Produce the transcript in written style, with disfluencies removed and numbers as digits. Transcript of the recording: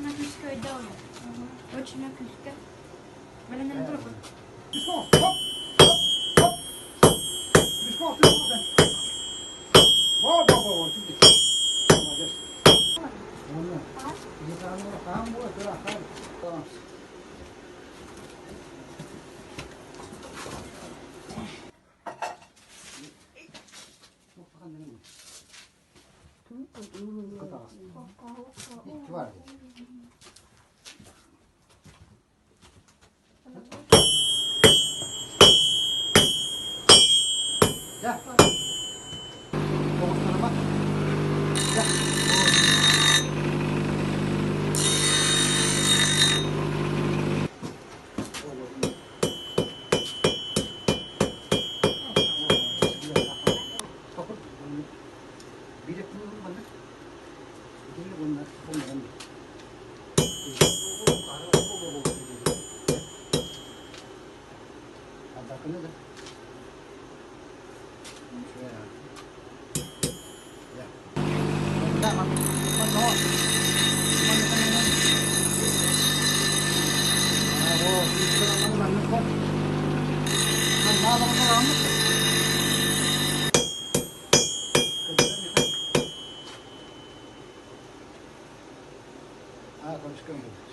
на Киевской доме. Очень на Киевской. Блин, не трогай. Doucement, hop, hop, hop. Doucement, doucement, sen. Bon, bon, bon, tout est. Молодец. Умно. Не там вот, да, там. Var. Ya. Fokus sana bak. Ya. Ah, quando ficamos.